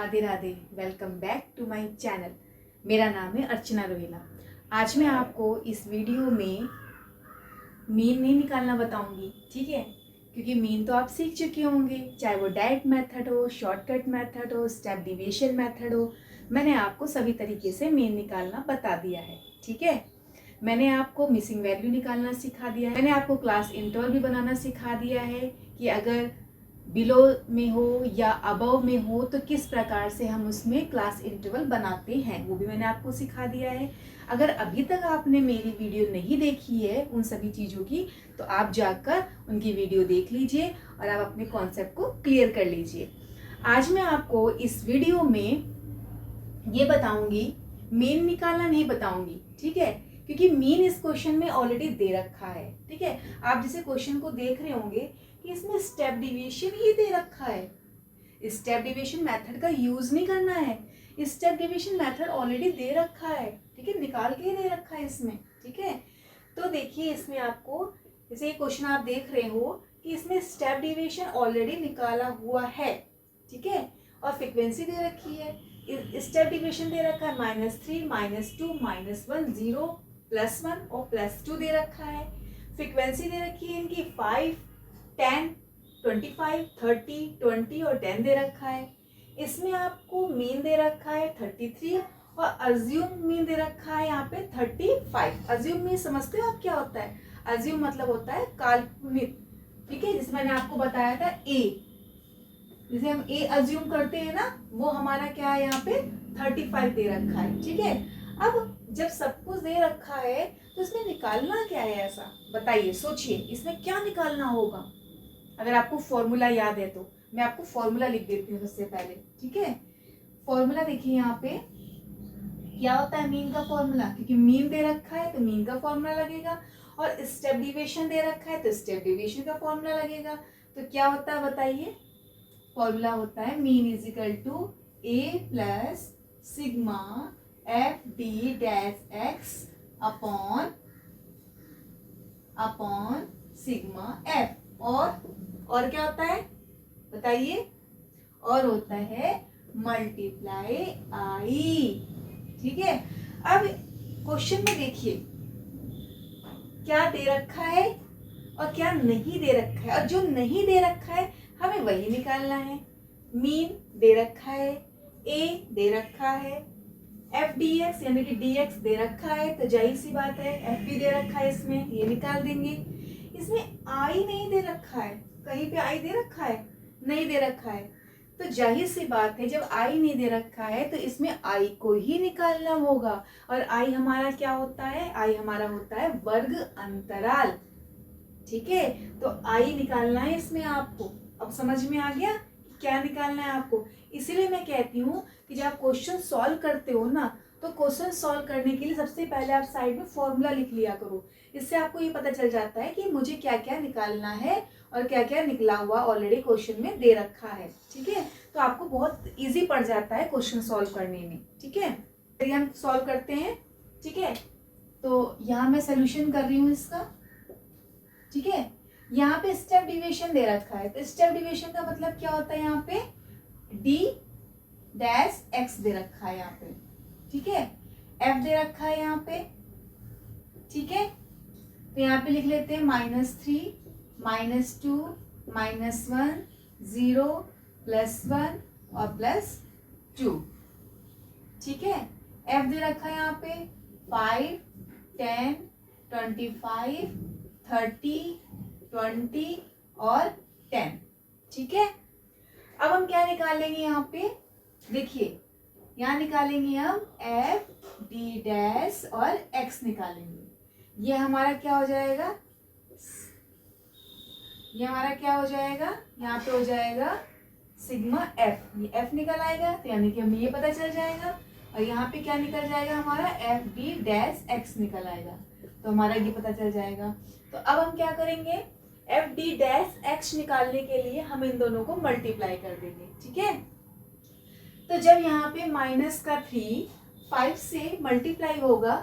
Radhe Radhe. Welcome back to my channel. मेरा नाम है अर्चना रोहिला। आज मैं आपको इस वीडियो में मीन नहीं निकालना बताऊंगी, ठीक है? क्योंकि मीन तो आप सीख चुके होंगे, चाहे वो डायरेक्ट मेथड हो, शॉर्टकट मेथड हो, स्टेप डिविएशन मेथड हो। मैंने आपको सभी तरीके से मीन निकालना बता दिया है, ठीक है? मैंने आपको मिसिंग वैल्यू निकालना सिखा दिया है। मैंने आपको क्लास इंटरवल भी बनाना सिखा दिया है कि अगर बिलो में हो या अबव में हो तो किस प्रकार से हम उसमें क्लास इंटरवल बनाते हैं, वो भी मैंने आपको सिखा दिया है। अगर अभी तक आपने मेरी वीडियो नहीं देखी है उन सभी चीज़ों की, तो आप जाकर उनकी वीडियो देख लीजिए और आप अपने कॉन्सेप्ट को क्लियर कर लीजिए। आज मैं आपको इस वीडियो में ये बताऊंगी, मीन निकालना नहीं बताऊंगी, ठीक है? क्योंकि मीन इस क्वेश्चन में ऑलरेडी दे रखा है, ठीक है? आप जैसे क्वेश्चन को देख रहे होंगे कि इसमें स्टेप डिविएशन ही दे रखा है। स्टेप डिविएशन मेथड का यूज नहीं करना है, स्टेप डिविएशन मेथड ऑलरेडी दे रखा है, ठीक है? निकाल के ही दे रखा है इसमें, ठीक है? तो देखिए इसमें आपको जैसे ये क्वेश्चन आप देख रहे हो कि इसमें स्टेप डिविएशन ऑलरेडी निकाला हुआ है, ठीक है? और फ्रीक्वेंसी दे रखी है, स्टेप डिविएशन दे रखा है -3, -2, -1, 0, +1 और +2 दे रखा है। फ्रीक्वेंसी दे रखी है इनकी 5, 10, 25, 30, 20 और 10 दे रखा है। इसमें आपको मीन दे रखा है 33 और अज्यूम मीन दे रखा है यहाँ पे 35। अज्यूम मीन समझते हो आप क्या होता है? अज्यूम मतलब होता है काल्पनिक, ठीक है? जिसमें मैंने आपको बताया था ए, जिसे हम ए अज्यूम करते हैं ना, वो हमारा क्या है यहाँ पे 35 दे रखा है, ठीक है? अब जब सब कुछ दे रखा है तो इसमें निकालना क्या है ऐसा बताइए, सोचिए इसमें क्या निकालना होगा। अगर आपको फॉर्मूला याद है तो मैं आपको फॉर्मूला लिख देती हूँ सबसे पहले, ठीक है? फॉर्मूला देखिए यहाँ पे क्या होता है मीन का फॉर्मूला, क्योंकि मीन दे रखा है तो मीन का फॉर्मूला लगेगा और स्टेप डिविएशन दे रखा है तो स्टेप डिविएशन का फॉर्मूला लगेगा। तो क्या होता है बताइए? फॉर्मूला होता है mean is equal to a plus sigma f d dash x upon sigma f. और क्या होता है बताइए? और होता है मल्टीप्लाई आई, ठीक है? अब क्वेश्चन में देखिए क्या दे रखा है और क्या नहीं दे रखा है, और जो नहीं दे रखा है हमें वही निकालना है। मीन दे रखा है, ए दे रखा है, एफ डी एक्स यानी कि डी एक्स दे रखा है, तो जाहिर सी बात है एफ भी दे रखा है, इसमें ये निकाल देंगे। इसमें आई नहीं दे रखा है, कहीं पे आई दे रखा है? नहीं दे रखा है, तो जाहिर सी बात है जब आई नहीं दे रखा है तो इसमें आई को ही निकालना होगा। और आई हमारा क्या होता है? आई हमारा होता है वर्ग अंतराल, ठीक है? तो आई निकालना है इसमें आपको। अब समझ में आ गया क्या निकालना है आपको? इसीलिए मैं कहती हूँ कि जब आप क्वेश्चन सॉल्व करते हो ना, तो क्वेश्चन सॉल्व करने के लिए सबसे पहले आप साइड में फॉर्मूला लिख लिया करो। इससे आपको ये पता चल जाता है कि मुझे क्या क्या निकालना है और क्या क्या निकला हुआ ऑलरेडी क्वेश्चन में दे रखा है, ठीक है? तो आपको बहुत इजी पड़ जाता है क्वेश्चन सॉल्व करने में, ठीक है? चलिए हम सॉल्व करते हैं, ठीक है? तो यहाँ मैं सोल्यूशन कर रही हूँ इसका, ठीक है? यहाँ पे स्टेप डिविएशन दे रखा है, तो स्टेप डिविएशन का मतलब क्या होता है? यहाँ पे डी डैश एक्स दे रखा है यहाँ पे, ठीक है? एफ दे रखा है यहाँ पे, ठीक है? तो यहाँ पे लिख लेते हैं -3, -2, -1, 0, +1 और +2, ठीक है? एफ दे रखा है यहाँ पे 5, 10, 25, 30, 20 और 10, ठीक है? अब हम क्या निकालेंगे यहाँ पे? देखिए यहाँ निकालेंगे हम एफ डी डैश और एक्स निकालेंगे। ये हमारा क्या हो जाएगा? ये हमारा क्या हो जाएगा? यहाँ पे हो जाएगा सिग्मा एफ, ये एफ निकल आएगा तो यानी कि हमें ये पता चल जाएगा। और यहाँ पे क्या निकल जाएगा? हमारा एफ डी डैश एक्स निकल आएगा, तो हमारा ये पता चल जाएगा। तो अब हम क्या करेंगे? एफ डी डैश एक्स निकालने के लिए हम इन दोनों को मल्टीप्लाई कर देंगे, ठीक है? तो जब यहाँ पे -3 5 से मल्टीप्लाई होगा,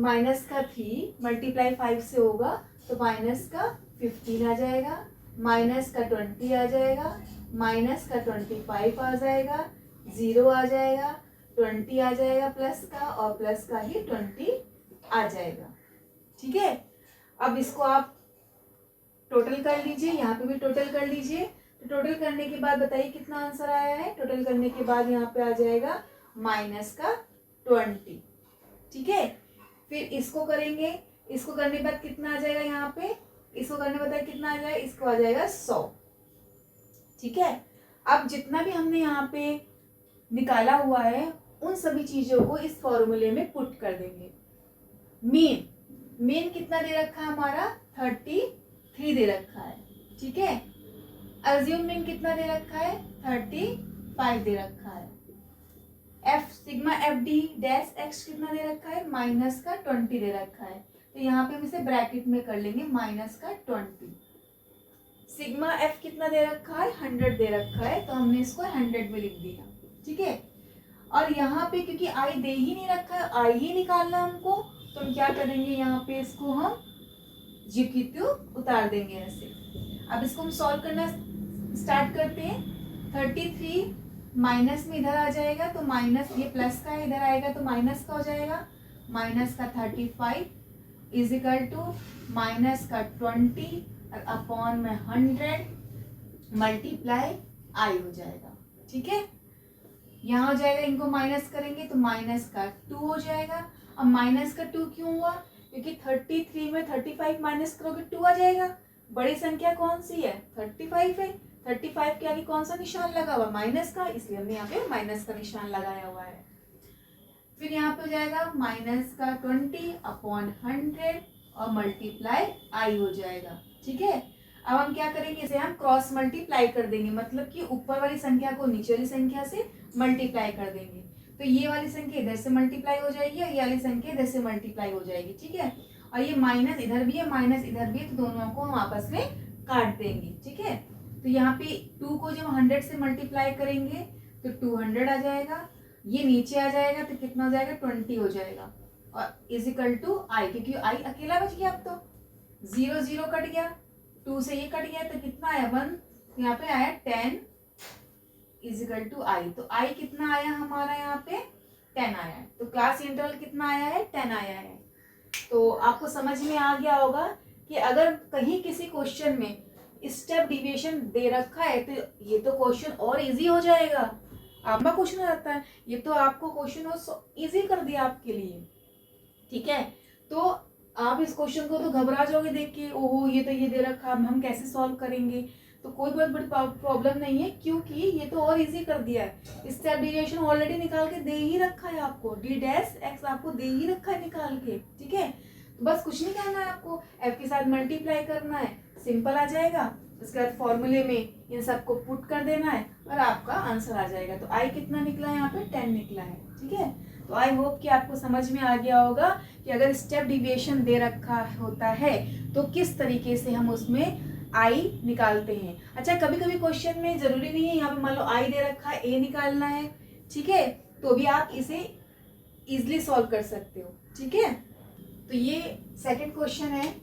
-3 मल्टीप्लाई 5 से होगा तो -15 आ जाएगा, -20 आ जाएगा, -25 आ जाएगा, 0 आ जाएगा, 20 आ जाएगा प्लस का, और प्लस का ही 20 आ जाएगा। ठीक है, अब इसको आप टोटल कर लीजिए, यहाँ पे भी टोटल कर लीजिए। तो टोटल करने के बाद बताइए कितना आंसर आया है। टोटल करने के बाद यहाँ पे आ जाएगा माइनस का 20। ठीक है, फिर इसको करेंगे, इसको करने के बाद कितना आ जाएगा यहाँ पे, इसको करने के बाद कितना आ जाएगा, इसको आ जाएगा 100। ठीक है, अब जितना भी हमने यहाँ पे निकाला हुआ है उन सभी चीजों को इस फॉर्मूले में पुट कर देंगे। मीन कितना दे रखा है हमारा, 33 दे रखा है। ठीक है, अज्यूम मीन कितना दे रखा है, 35 दे रखा है। F sigma f d dash x कितना दे रखा है, माइनस का 20 दे रखा है। तो यहाँ पे हम इसे ब्रैकेट में कर लेंगे, माइनस का 20। सिग्मा एफ कितना दे रखा है, 100 दे रखा है, तो हमने इसको 100 में लिख दिया। ठीक है, और यहाँ पे क्योंकि आई दे ही नहीं रखा है, आई ही निकालना हमको, तो हम क्या करेंगे, यहाँ पे इसको हम GQ उतार देंगे ऐसे। अब इसको हम सॉल्व करना स्टार्ट करते हैं। 33 माइनस में इधर आ जाएगा, तो माइनस, ये प्लस का है, इधर आएगा तो माइनस का हो जाएगा। माइनस का 35 इज इक्वल टू माइनस का 20 और अपॉन में 100 मल्टीप्लाई आई हो जाएगा। ठीक है, यहाँ हो जाएगा, इनको माइनस करेंगे तो माइनस का 2 हो जाएगा। अब माइनस का 2 क्यों हुआ, क्योंकि 33 में 35 माइनस करोगे 2 आ जाएगा। बड़ी संख्या कौन सी है, 35 है। 35 के आगे कौन सा निशान लगा हुआ, माइनस का, इसलिए हमने यहाँ पे माइनस का निशान लगाया हुआ है। फिर यहाँ पे हो जाएगा माइनस का 20 अपॉन 100 और मल्टीप्लाई आई हो जाएगा। ठीक है, अब हम क्या करेंगे, इसे हम क्रॉस मल्टीप्लाई कर देंगे, मतलब कि ऊपर वाली संख्या को नीचे वाली संख्या से मल्टीप्लाई कर देंगे। तो ये वाली संख्या इधर से मल्टीप्लाई हो जाएगी और ये वाली संख्या इधर से मल्टीप्लाई हो जाएगी। ठीक है, और ये माइनस इधर भी है, माइनस इधर भी है, तो दोनों को हम आपस में काट देंगे। ठीक है, तो यहाँ पे 2 को जब 100 से मल्टीप्लाई करेंगे तो 200 आ जाएगा, ये नीचे आ जाएगा तो कितना हो जाएगा, 20 हो जाएगा, और इज इक्वल टू आई, क्योंकि आई अकेला बच गया। अब तो 0 0 कट गया, 2 से ये कट गया, तो कितना आया 1, यहाँ पे आया 10 इज इक्वल टू आई। तो आई कितना आया हमारा, यहाँ पे 10 आया है। तो क्लास इंटरवल कितना आया है, 10 आया है। तो आपको समझ में आ गया होगा कि अगर कहीं किसी क्वेश्चन में स्टेप डिविएशन दे रखा है तो ये तो क्वेश्चन और इजी हो जाएगा। आपका क्वेश्चन रहता है, ये तो आपको क्वेश्चन और इजी कर दिया आपके लिए। ठीक है, तो आप इस क्वेश्चन को तो घबरा जाओगे देख के, ओहो ये तो ये दे रखा, हम कैसे सॉल्व करेंगे। तो कोई बहुत बड़ी प्रॉब्लम नहीं है, क्योंकि ये तो और इजी कर दिया है। स्टेप डिविएशन ऑलरेडी निकाल के दे ही रखा है आपको, डी डैश एक्स आपको दे ही रखा है निकाल के। ठीक है, तो बस कुछ नहीं करना है आपको, एफ के साथ मल्टीप्लाई करना है, सिंपल आ जाएगा। उसके बाद फॉर्मूले में इन सबको पुट कर देना है और आपका आंसर आ जाएगा। तो आई कितना निकला है, यहाँ पे 10 निकला है। ठीक है, तो आई होप कि आपको समझ में आ गया होगा कि अगर स्टेप डिविएशन दे रखा होता है तो किस तरीके से हम उसमें आई निकालते हैं। अच्छा, कभी कभी क्वेश्चन में जरूरी नहीं है, यहाँ पे मान लो आई दे रखा है, ए निकालना है। ठीक है, तो भी आप इसे इजिली सॉल्व कर सकते हो। ठीक है, तो ये सेकंड क्वेश्चन है।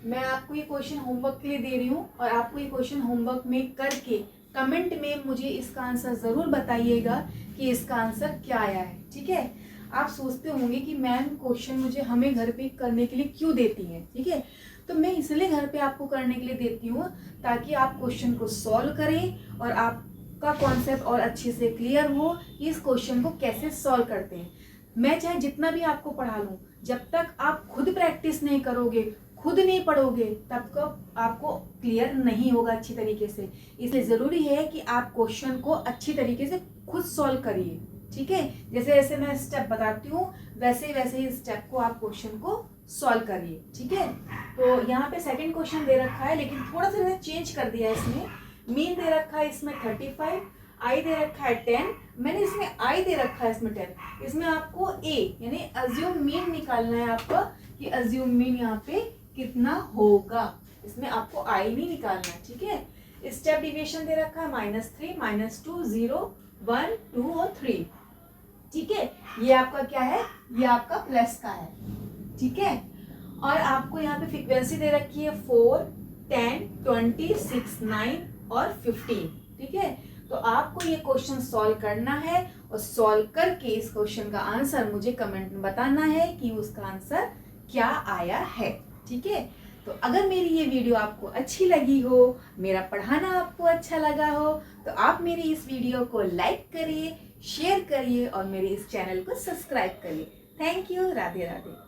मैं आपको ये क्वेश्चन होमवर्क के लिए दे रही हूँ और आपको ये क्वेश्चन होमवर्क में करके कमेंट में मुझे इसका आंसर ज़रूर बताइएगा कि इसका आंसर क्या आया है। ठीक है, आप सोचते होंगे कि मैम क्वेश्चन मुझे हमें घर पे करने के लिए क्यों देती हैं। ठीक है, तो मैं इसलिए घर पे आपको करने के लिए देती हूँ ताकि आप क्वेश्चन को सॉल्व करें और आपका कॉन्सेप्ट और अच्छे से क्लियर हो कि इस क्वेश्चन को कैसे सॉल्व करते हैं। मैं चाहे जितना भी आपको पढ़ा लूँ, जब तक आप खुद प्रैक्टिस नहीं करोगे, खुद नहीं पढ़ोगे, तब तक आपको क्लियर नहीं होगा अच्छी तरीके से। इसलिए ज़रूरी है कि आप क्वेश्चन को अच्छी तरीके से खुद सॉल्व करिए। ठीक है, जैसे जैसे मैं स्टेप बताती हूँ वैसे वैसे ही स्टेप को आप क्वेश्चन को सॉल्व करिए। ठीक है, तो यहाँ पे सेकंड क्वेश्चन दे रखा है, लेकिन थोड़ा सा मैंने चेंज कर दिया है। इसमें मीन दे रखा है, इसमें 35, आई दे रखा है 10, मैंने इसमें आई दे रखा है इसमें 10। इसमें आपको ए यानी अज्यूम मीन निकालना है आपका कि अज्यूम मीन यहाँ पे कितना होगा, इसमें आपको आई नहीं निकालना है। ठीक है, स्टेप डिविएशन दे रखा है -3, -2, 0, 1, 2 और 3। ठीक है, ये आपका क्या है, ये आपका प्लस का है। ठीक है, और आपको यहाँ पे फ्रीक्वेंसी दे रखी है 4, 10, 20, 6, 9 और 15। ठीक है, तो आपको ये क्वेश्चन सॉल्व करना है और सॉल्व करके इस क्वेश्चन का आंसर मुझे कमेंट में बताना है कि उसका आंसर क्या आया है। ठीक है, तो अगर मेरी ये वीडियो आपको अच्छी लगी हो, मेरा पढ़ाना आपको अच्छा लगा हो, तो आप मेरी इस वीडियो को लाइक करिए, शेयर करिए और मेरे इस चैनल को सब्सक्राइब करिए। Thank you. राधे राधे।